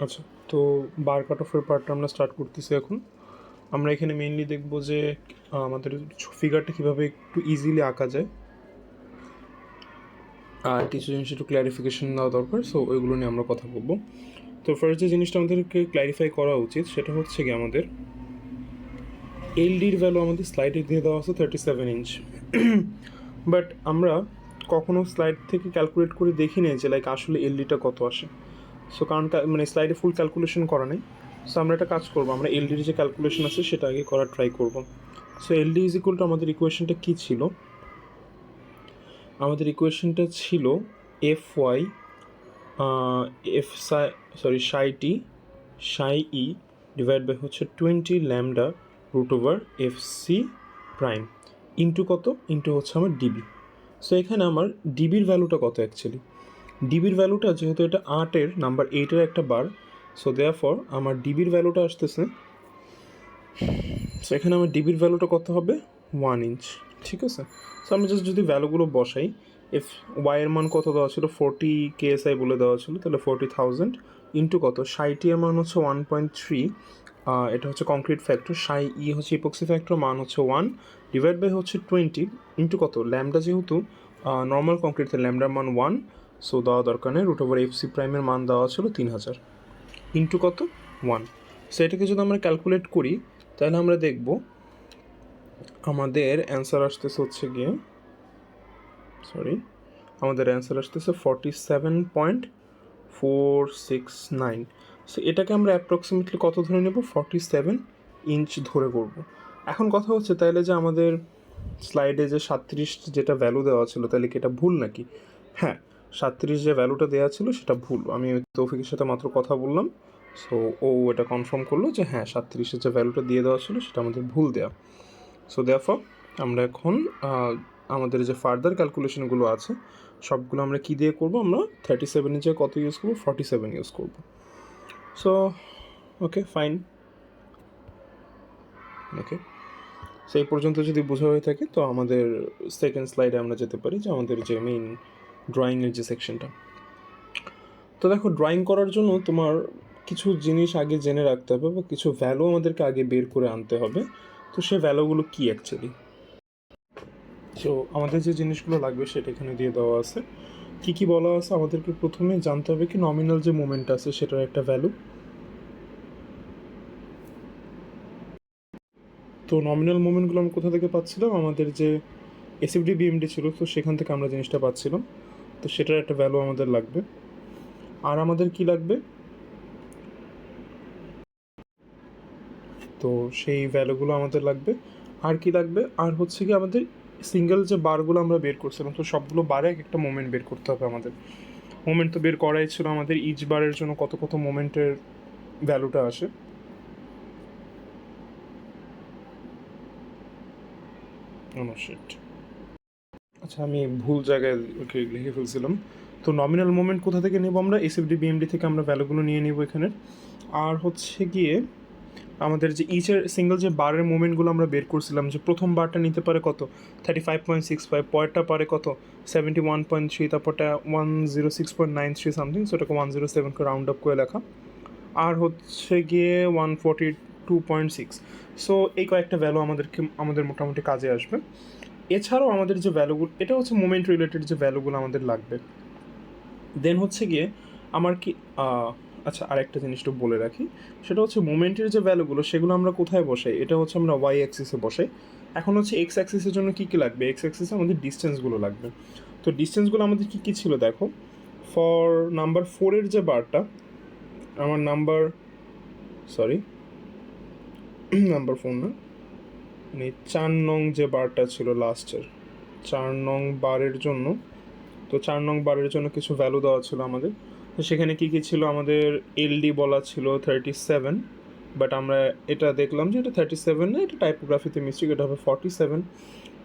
আচ্ছা, তো বার কাট অফের পার্টটা আমরা স্টার্ট করতেছি এখন। আমরা এখানে মেইনলি দেখব যে আমাদের ফিগারটা কীভাবে একটু ইজিলি আঁকা যায়, আর কিছু জিনিস একটু ক্ল্যারিফিকেশন দেওয়া দরকার, সো ওইগুলো নিয়ে আমরা কথা বলবো। তো ফার্স্ট যে জিনিসটা আমাদেরকে ক্ল্যারিফাই করা উচিত সেটা হচ্ছে কি, আমাদের এলডির ভ্যালু আমাদের স্লাইডে দিয়ে দেওয়া আছে 37 ইঞ্চ, বাট আমরা কখনো স্লাইড থেকে ক্যালকুলেট করে দেখি নেই যে লাইক আসলে এলডিটা কত আসে। সো কারণ মানে স্লাইডে ফুল ক্যালকুলেশন করা নেই। সো আমরা একটা কাজ করবো, আমরা এলডির যে ক্যালকুলেশন আছে সেটা আগে করার ট্রাই করবো। So LD is equal to, আমাদের ইকুয়েশনটা কী ছিল? আমাদের ইকুয়েশনটা ছিল F Y F Sai T Sai E divide by হচ্ছে 20 lambda root over F C prime into কত, ইন্টু হচ্ছে আমার ডিবি। সো এখানে আমার ডিবির ভ্যালুটা কত অ্যাকচুয়ালি? ডিবির ভ্যালুটা যেহেতু এটা 8-এর নাম্বার 8-এর একটা বার, সো দেয়ারফর আমার ডিবির ভ্যালুটা আসতেছে, সো এখানে আমার ডিবির ভ্যালুটা কত হবে? 1 ইঞ্চ। ঠিক আছে, সো আমি জাস্ট যদি ভ্যালুগুলো বসাই, এফ ওয়াইয়ের মান কত দেওয়া ছিল? 40 কেএসআই বলে দেওয়া ছিল, তাহলে 40,000 ইন্টু কত, সাইটি এর মান হচ্ছে 1.3, এটা হচ্ছে কংক্রিট ফ্যাক্টর, সাই ই হচ্ছে ইপক্সি ফ্যাক্টর, মান হচ্ছে 1 ডিভাইড বাই হচ্ছে 20 ইন্টু কত, ল্যামডা যেহেতু নর্মাল কংক্রিটের ল্যামডার মান 1, সো দেওয়া দরকার নেই, রুট ওভার এফ সি প্রাইমের মান দেওয়া ছিল 3000 ইন্টু কত, 1। সো এটাকে যদি আমরা ক্যালকুলেট করি তাহলে আমরা দেখব আমাদের অ্যান্সার আসতেছে হচ্ছে গিয়ে, আমাদের অ্যান্সার আসতেছে 47.469। সো এটাকে আমরা অ্যাপ্রক্সিমেটলি কত ধরে নেব? 47 ইঞ্চ ধরে করব। এখন কথা হচ্ছে তাহলে যে আমাদের স্লাইডে যে 37 যেটা ভ্যালু দেওয়া ছিল, তাহলে কি এটা ভুল নাকি? হ্যাঁ, 37 যে ভ্যালুটা দেওয়া ছিল সেটা ভুল। আমি তৌফিকের সাথে মাত্র কথা বললাম, সো ও এটা কনফার্ম করলো যে হ্যাঁ, 37-এর যে ভ্যালুটা দিয়ে দেওয়া ছিল সেটা আমাদের ভুল দেওয়া। সো দেয়ারফর আমরা এখন আমাদের যে ফার্দার ক্যালকুলেশনগুলো আছে সবগুলো আমরা কী দিয়ে করবো? আমরা 37 ইঞ্চে কত ইউজ করবো? 47 ইউজ করবো। সো ওকে, ফাইন, ওকে। সেই পর্যন্ত যদি বোঝা হয়ে থাকে তো আমাদের সেকেন্ড স্লাইডে আমরা যেতে পারি, যে আমাদের যে মেইন ড্রয়িংয়ের যে সেকশনটা। তো দেখো, ড্রয়িং করার জন্য তোমার কিছু জিনিস আগে জেনে রাখতে হবে, বা কিছু ভ্যালু আমাদেরকে আগে বের করে আনতে হবে। তো সেই ভ্যালুগুলো কী অ্যাকচুয়ালি? সো আমাদের যে জিনিসগুলো লাগবে সেটা এখানে দিয়ে দেওয়া আছে। কী কী বলা আছে? আমাদেরকে প্রথমে জানতে হবে কি নমিনাল যে মোমেন্ট আছে সেটার একটা ভ্যালু। তো নমিনাল মোমেন্টগুলো আমরা কোথা থেকে পাচ্ছিলাম? আমাদের যে এসএফডি বিএমডি ছিল, তো সেখান থেকে আমরা জিনিসটা পাচ্ছিলাম। তো সেটার একটা ভ্যালু আমাদের লাগবে। আর আমাদের কি লাগবে? তো সেই ভ্যালুগুলো আমাদের লাগবে। আর কি লাগবে? আর হচ্ছে কি, আমাদের সিঙ্গেল যে বারগুলো আমরা বের করছিলাম, তো সবগুলো বারে এক একটা মোমেন্ট বের করতে হবে আমাদের। মোমেন্ট তো বের করাই ছিল আমাদের, ইচ বারের জন্য কত কত মোমেন্টের ভ্যালুটা আসে। আচ্ছা, আমি ভুল জায়গায় লিখে ফেলছিলাম। তো নমিনাল মোমেন্ট কোথা থেকে নেব? আমরা এসএফডি বিএমডি থেকে আমরা ভ্যালুগুলো নিয়ে নেব এখানে। আর হচ্ছে গিয়ে আমাদের যে ইচের সিঙ্গেল যে বারের মোমেন্টগুলো আমরা বের করছিলাম, যে প্রথম বারটা নিতে পারে কত, 35.65, পরেরটা পারে কত, 71.3, তারপরটা 106.93 সামথিং, সো ওটাকে 107 করে রাউন্ড আপ করে লেখা। আর হচ্ছে গিয়ে 142.6। সো এই কয়েকটা ভ্যালু আমাদের মোটামুটি কাজে আসবে। এছাড়াও আমাদের যে ভ্যালুগুলো, এটা হচ্ছে মোমেন্ট রিলেটেড যে ভ্যালুগুলো আমাদের লাগবে। দেন হচ্ছে গিয়ে আমার কি, আচ্ছা, আরেকটা জিনিস একটু বলে রাখি, সেটা হচ্ছে মোমেন্টের যে ভ্যালুগুলো সেগুলো আমরা কোথায় বসাই? এটা হচ্ছে আমরা ওয়াই অ্যাক্সিসে বসাই। এখন হচ্ছে এক্স অ্যাক্সিসের জন্য কী কী লাগবে? এক্স অ্যাক্সিসে আমাদের ডিস্টেন্সগুলো লাগবে। তো ডিস্টেন্সগুলো আমাদের কী কী ছিল দেখো। ফর নাম্বার 4-এর যে বারটা, আমার নাম্বার 4 না, মানে 4 নং যে বারটা ছিল লাস্টের, 4 নং বারের জন্য, তো 4 নং বারের জন্য কিছু ভ্যালু দেওয়া ছিল আমাদের। তো সেখানে কী কী ছিল? আমাদের এলডি বলা ছিল 37, বাট আমরা এটা দেখলাম যে এটা 37 না, এটা টাইপোগ্রাফিতে মিস্টেক, এটা হবে 47।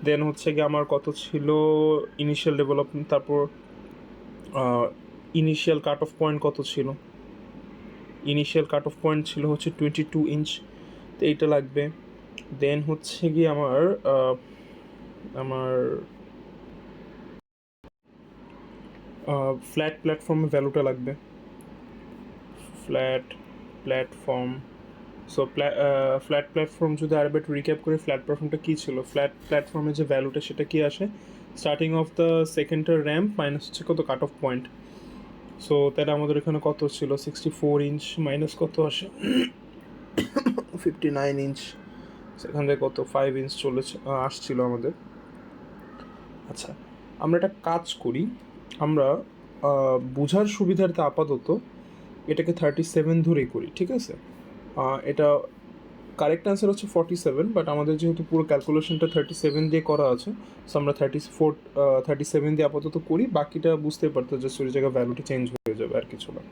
দেন হচ্ছে গিয়ে আমার কত ছিল ইনিশিয়াল ডেভেলপমেন্ট, তারপর ইনিশিয়াল কাট অফ পয়েন্ট কত ছিল? ইনিশিয়াল কাট অফ পয়েন্ট ছিল হচ্ছে 22 ইঞ্চ, তো এইটা লাগবে। দেন হচ্ছে গিয়ে আমার ফ্ল্যাট প্ল্যাটফর্মের ভ্যালুটা লাগবে। Flat platform. So flat platform যদি আরেকবার রিক্যাপ করে, ফ্ল্যাট প্ল্যাটফর্মটা কী ছিল, ফ্ল্যাট প্ল্যাটফর্মের যে ভ্যালুটা সেটা কি আসে, স্টার্টিং অফ দ্য সেকেন্ডটার র্যাম্প মাইনাস হচ্ছে কত কাট অফ পয়েন্ট। সো তাহলে আমাদের এখানে কত ছিল 64 ইঞ্চ মাইনাস কত আসে 59 ইঞ্চ, সেখান থেকে কত 5 ইঞ্চ আসছিল আমাদের। আচ্ছা, আমরা একটা কাজ করি, আমরা বোঝার সুবিধার্থে আপাতত এটাকে 37 ধরেই করি, ঠিক আছে। এটা কারেক্ট অ্যান্সার হচ্ছে 47, বাট আমাদের যেহেতু পুরো ক্যালকুলেশনটা 37 দিয়ে করা আছে, সো আমরা 37 দিয়ে আপাতত করি, বাকিটা বুঝতে পারতো যে ওই জায়গায় ভ্যালুটা চেঞ্জ হয়ে যাবে আর কিছু না।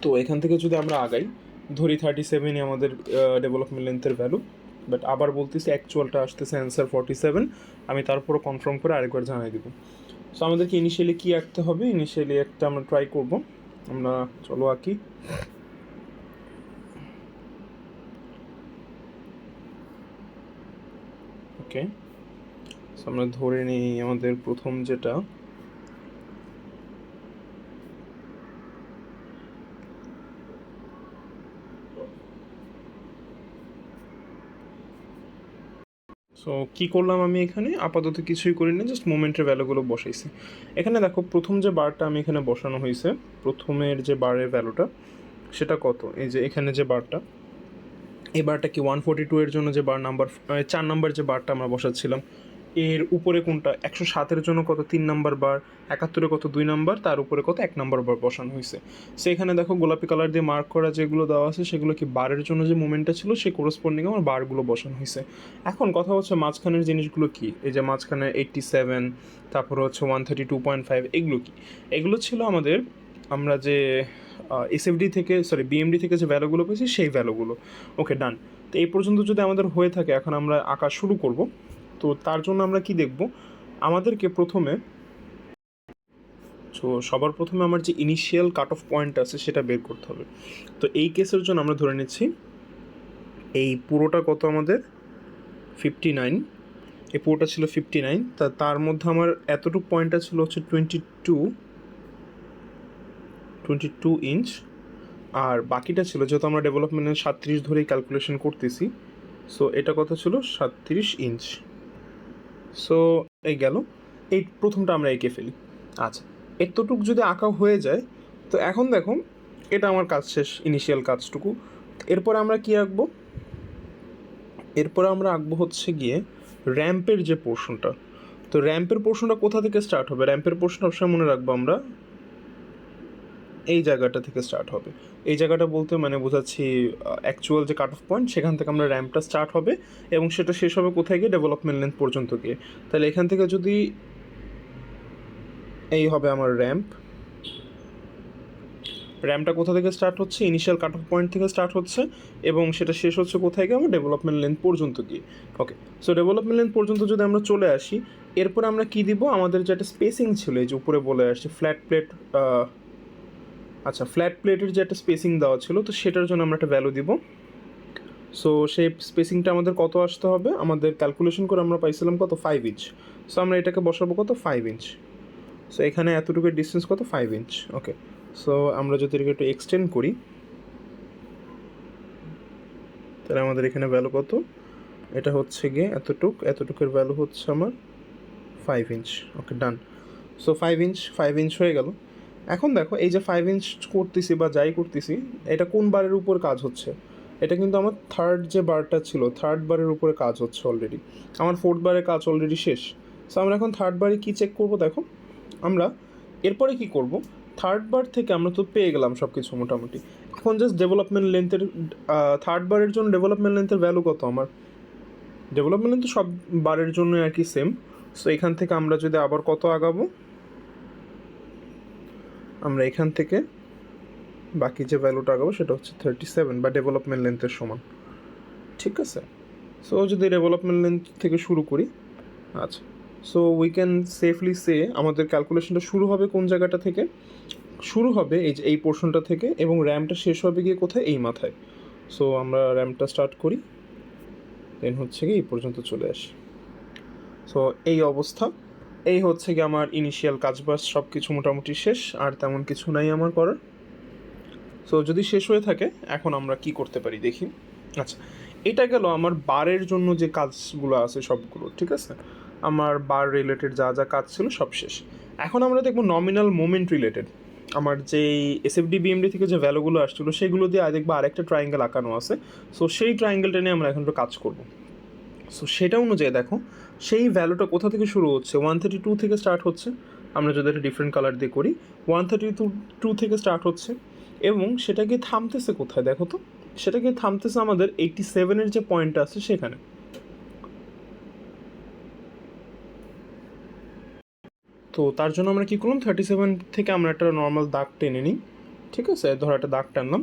তো এখান থেকে যদি আমরা আগাই, ধরি 37ই আমাদের ডেভেলপমেন্ট লেন্থের ভ্যালু, বাট আবার বলতেছি অ্যাকচুয়ালটা আসতেছে অ্যান্সার 47, আমি তারপরও কনফার্ম করে আরেকবার জানাই দেবো। সো আমাদেরকে ইনিশিয়ালি কী আঁকতে হবে, ইনিশিয়ালি একটা আমরা ট্রাই করব, আমরা চলো আঁকি। ওকে, সো আমরা ধরে নিই আমাদের প্রথম যেটা, সো কী করলাম আমি এখানে, আপাতত কিছুই করি না, জাস্ট মোমেন্টের ভ্যালুগুলো বসাইছি। এখানে দেখো প্রথম যে বারটা আমি এখানে বসানো হয়েছে, প্রথমের যে বারের ভ্যালুটা সেটা কত, এই যে এখানে যে বারটা, এই বারটা কি 142 এর জন্য যে বার নাম্বার 4 নাম্বার যে বারটা আমরা বসাচ্ছিলাম, এর উপরে কোনটা 107-এর জন্য কত 3 নাম্বার বার, 71-এ কত 2 নাম্বার, তার উপরে কত 1 নাম্বার বার বসানো হয়েছে। সো এখানে দেখো গোলাপি কালার দিয়ে মার্ক করা যেগুলো দেওয়া আছে সেগুলো কি বারের জন্য যে মোমেন্টটা ছিল সেই করসপন্ডিং আমার বারগুলো বসানো হয়েছে। এখন কথা হচ্ছে মাঝখানের জিনিসগুলো কি, এই যে মাঝখানে 87, তারপরে হচ্ছে 132.5, এগুলো কি, এগুলো ছিল আমাদের আমরা যে এসএফডি থেকে বিএমডি থেকে যে ভ্যালুগুলো পেয়েছি সেই ভ্যালুগুলো। ওকে, ডান। তো এই পর্যন্ত যদি আমাদের হয়ে থাকে, এখন আমরা আঁকা শুরু করব। তো তার জন্য আমরা কি দেখব, আমাদেরকে প্রথমে, সো সবার প্রথমে আমার যে ইনিশিয়াল কাট অফ পয়েন্ট আছে সেটা বের করতে হবে। তো এই কেসের জন্য আমরা ধরে নিচ্ছি এই পুরোটা কত আমাদের 59, এই পুরোটা ছিল 59, তার মধ্যে আমার এতটুকু পয়েন্টটা ছিল হচ্ছে 22 ইঞ্চ, আর বাকিটা ছিল, যেহেতু আমরা ডেভেলপমেন্টের 37 ধরেই ক্যালকুলেশন করতেছি, সো এটা কত ছিল 37 ইঞ্চ। সো এই গেল, এই প্রথমটা আমরা এঁকে ফেলি। আচ্ছা, এতটুকু যদি আঁকা হয়ে যায়, তো এখন দেখো এটা আমার কাজ শেষ, ইনিশিয়াল কাজটুকু। এরপরে আমরা কি আঁকবো, এরপরে আমরা আঁকবো হচ্ছে গিয়ে র্যাম্পের যে পোর্শনটা। তো র্যাম্পের পোর্শনটা কোথা থেকে স্টার্ট হবে, র্যাম্পের পোর্শন অবশ্যই মনে রাখবো আমরা এই জায়গাটা থেকে স্টার্ট হবে। এই জায়গাটা বলতে মানে বোঝাচ্ছি অ্যাকচুয়াল যে কাট অফ পয়েন্ট, সেখান থেকে আমরা র্যাম্পটা স্টার্ট হবে এবং সেটা শেষ হবে কোথায় গিয়ে, ডেভেলপমেন্ট লেন্থ পর্যন্ত গিয়ে। তাহলে এখান থেকে যদি এই হবে আমার র্যাম্পটা কোথা থেকে স্টার্ট হচ্ছে, ইনিশিয়াল কাট অফ পয়েন্ট থেকে স্টার্ট হচ্ছে এবং সেটা শেষ হচ্ছে কোথায় গিয়ে, আমার ডেভেলপমেন্ট লেন্থ পর্যন্ত গিয়ে। ওকে, সো ডেভেলপমেন্ট লেন্থ পর্যন্ত যদি আমরা চলে আসি, এরপরে আমরা কি দিব, আমাদের যে একটা স্পেসিং ছিল এই যে উপরে বলে আসছে ফ্ল্যাট প্লেট, আচ্ছা ফ্ল্যাট প্লেটের যে একটা স্পেসিং দেওয়া ছিল, তো সেটার জন্য আমরা একটা ভ্যালু দিব। সো সেই স্পেসিংটা আমাদের কত আসতে হবে, আমাদের ক্যালকুলেশন করে আমরা পাইছিলাম কত 5 ইঞ্চ। সো আমরা এটাকে বসাবো কত 5 ইঞ্চ। সো এখানে এতটুকু ডিস্টেন্স কত 5 ইঞ্চ। ওকে, সো আমরা যদি এটাকে একটু এক্সটেন্ড করি, তাহলে আমাদের এখানে ভ্যালু কত, এটা হচ্ছে গিয়ে এতটুকুর ভ্যালু হচ্ছে আমার 5 ইঞ্চ। ওকে, ডান। সো 5 ইঞ্চ হয়ে গেল। এখন দেখো এই যে 5 ইঞ্চ করতেছি বা যাই করতেছি, এটা কোন বারের উপর কাজ হচ্ছে, এটা কিন্তু আমার থার্ড যে বারটা ছিল, থার্ড বারের উপরে কাজ হচ্ছে অলরেডি, আমার ফোর্থ বারের কাজ অলরেডি শেষ। সো আমরা এখন থার্ড বারে কী চেক করব, দেখো আমরা এরপরে কি করব, থার্ড বার থেকে আমরা তো পেয়ে গেলাম সব কিছু মোটামুটি, এখন জাস্ট ডেভেলপমেন্ট লেন্থের থার্ড বারের জন্য ডেভেলপমেন্ট লেন্থের ভ্যালু কত, আমার ডেভেলপমেন্ট লেন্থ তো সব বারের জন্য আর কি সেম। সো এখান থেকে আমরা যদি আবার কত আগাবো, আমরা এখান থেকে বাকি যে ভ্যালুটা আগাবো সেটা হচ্ছে 37 বা ডেভেলপমেন্ট লেন্থের সমান, ঠিক আছে। সো যদি ডেভেলপমেন্ট লেন্থ থেকে শুরু করি, আচ্ছা, সো উই ক্যান সেফলি সে আমাদের ক্যালকুলেশনটা শুরু হবে কোন জায়গাটা থেকে, শুরু হবে এই যে এই পোর্শনটা থেকে এবং র্যামটা শেষ হবে গিয়ে কোথায়, এই মাথায়। সো আমরা র্যামটা স্টার্ট করি, দেন হচ্ছে গিয়ে এই পর্যন্ত চলে আসি। সো এই অবস্থা, এই হচ্ছে গিয়ে আমার ইনিশিয়াল কাজবাজ সব কিছু মোটামুটি শেষ, আর তেমন কিছু নাই আমার করার। সো যদি শেষ হয়ে থাকে এখন আমরা কি করতে পারি দেখি। আচ্ছা, এটা গেল আমার বারের জন্য যে কাজগুলো আছে সবগুলো, ঠিক আছে, আমার বার রিলেটেড যা যা কাজ ছিল সব শেষ। এখন আমরা দেখবো নমিনাল মোমেন্ট রিলেটেড আমার যেই এসএফডি বিএমডি থেকে যে ভ্যালুগুলো আসছিলো সেগুলো দিয়ে দেখবো আরেকটা ট্রায়াঙ্গেল আঁকানো আছে। সো সেই ট্রায়াঙ্গেলটা নিয়ে আমরা এখন একটু কাজ করবো। সো সেটা অনুযায়ী দেখো সেই ভ্যালুটা কোথা থেকে শুরু হচ্ছে, 132 থেকে স্টার্ট হচ্ছে। আমরা যদি একটা ডিফারেন্ট কালার দিয়ে করি, 132 থেকে স্টার্ট হচ্ছে এবং সেটাকে থামতেছে কোথায় দেখো তো, সেটাকে থামতেছে আমাদের 87-এর যে পয়েন্টটা আছে সেখানে। তো তার জন্য আমরা কী করলাম, 37 থেকে আমরা একটা নর্মাল দাগ টেনে নিই, ঠিক আছে, ধরো একটা দাগ টানলাম।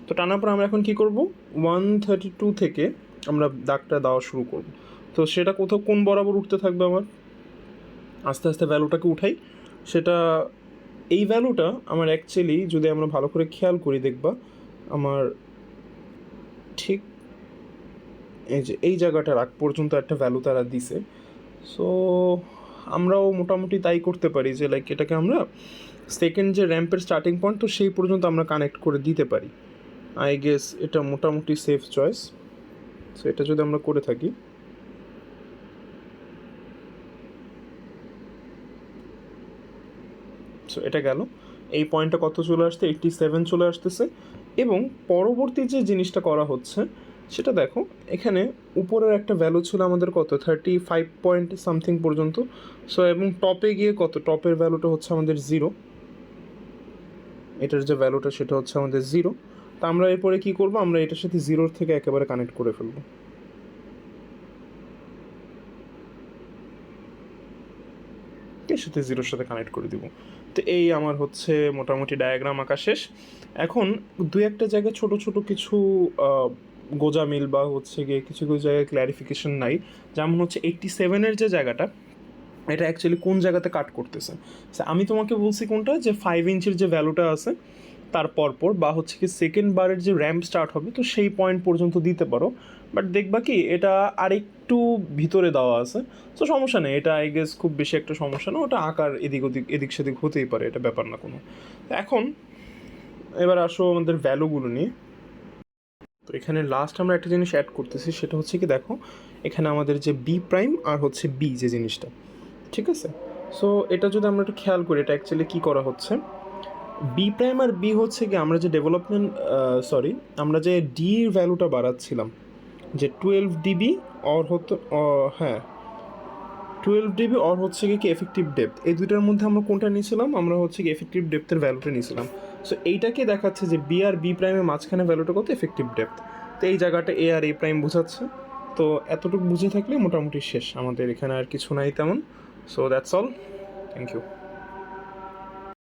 তো টানার পর আমরা এখন কী করব, 132 থেকে আমরা দাগটা দেওয়া শুরু করব। তো সেটা কোথাও কোন বরাবর উঠতে থাকবে আমার, আস্তে আস্তে ভ্যালুটাকে উঠাই। সেটা এই ভ্যালুটা আমার অ্যাকচুয়ালি যদি আমরা ভালো করে খেয়াল করি দেখবা আমার ঠিক এই যে এই জায়গাটার আগ পর্যন্ত একটা ভ্যালু তারা দিছে। সো আমরাও মোটামুটি তাই করতে পারি যে লাইক এটাকে আমরা সেকেন্ড যে র্যাম্পের স্টার্টিং পয়েন্ট তো সেই পর্যন্ত আমরা কানেক্ট করে দিতে পারি। আই গেস এটা মোটামুটি সেফ চয়েস। সো এটা যদি আমরা করে থাকি, সো এটা গেল, এই পয়েন্টটা কত চলে আসছে, 87 চলে আসতেছে। এবং পরবর্তী যে জিনিসটা করা হচ্ছে সেটা দেখো, এখানে উপরের একটা ভ্যালু ছিল আমাদের কত, 35 পয়েন্ট সামথিং পর্যন্ত। সো এবং টপে গিয়ে কত, টপের ভ্যালুটা হচ্ছে আমাদের 0, এটার যে ভ্যালুটা সেটা হচ্ছে আমাদের 0। তা আমরা এরপরে কী করবো, আমরা এটার সাথে 0 থেকে একেবারে কানেক্ট করে ফেলবো। এর সাথে 0-র সাথে কানেক্ট করে দিব। তো এই আমার হচ্ছে মোটামুটি ডায়াগ্রাম আঁকা শেষ। এখন দু একটা জায়গায় ছোট ছোট কিছু গোজামিল বা হচ্ছে গিয়ে কিছু কিছু জায়গায় ক্ল্যারিফিকেশন নাই। যেমন হচ্ছে 87-এর যে জায়গাটা, এটা অ্যাকচুয়ালি কোন জায়গাতে কাট করতেছে। আমি তোমাকে বলছি কোনটা, যে 5 ইঞ্চের যে ভ্যালুটা আছে তার পরপর বা হচ্ছে কি সেকেন্ড বারের যে র্যাম্প স্টার্ট হবে তো সেই পয়েন্ট পর্যন্ত দিতে পারো। বাট দেখবা কি এটা আরেকটু ভিতরে দেওয়া আছে। তো সমস্যা নেই, এটা আই গেস খুব বেশি একটা সমস্যা না, ওটা আকার এদিক ওদিক এদিক সেদিক হতেই পারে, এটা ব্যাপার না কোনো। এখন এবার আসো আমাদের ভ্যালুগুলো নিয়ে। তো এখানে লাস্ট আমরা একটা জিনিস অ্যাড করতেছি, সেটা হচ্ছে কি দেখো, এখানে আমাদের যে বি প্রাইম আর হচ্ছে বি যে জিনিসটা, ঠিক আছে। সো এটা যদি আমরা একটু খেয়াল করি, এটা অ্যাকচুয়ালি কী করা হচ্ছে, বি প্রাইম আর বি হচ্ছে কি আমরা যে ডেভেলপমেন্ট আমরা যে ডি ভ্যালুটা বাড়াচ্ছিলাম, যে 12 ডিবি অর হতো, হ্যাঁ 12 ডিবি অর হচ্ছে কি এফেক্টিভ ডেপথ, এই দুইটার মধ্যে আমরা কোনটা নিয়েছিলাম, আমরা হচ্ছে কি এফেক্টিভ ডেপথের ভ্যালুটা নিয়েছিলাম। সো এইটাকে দেখাচ্ছে যে বি আর বি প্রাইমের মাঝখানে ভ্যালুটা কত, এফেক্টিভ ডেপথ। তো এই জায়গাটা এ আর এ প্রাইম বোঝাচ্ছে। তো এতটুকু বুঝে থাকলে মোটামুটি শেষ, আমাদের এখানে আর কিছু নাই তেমন। So that's all, thank you.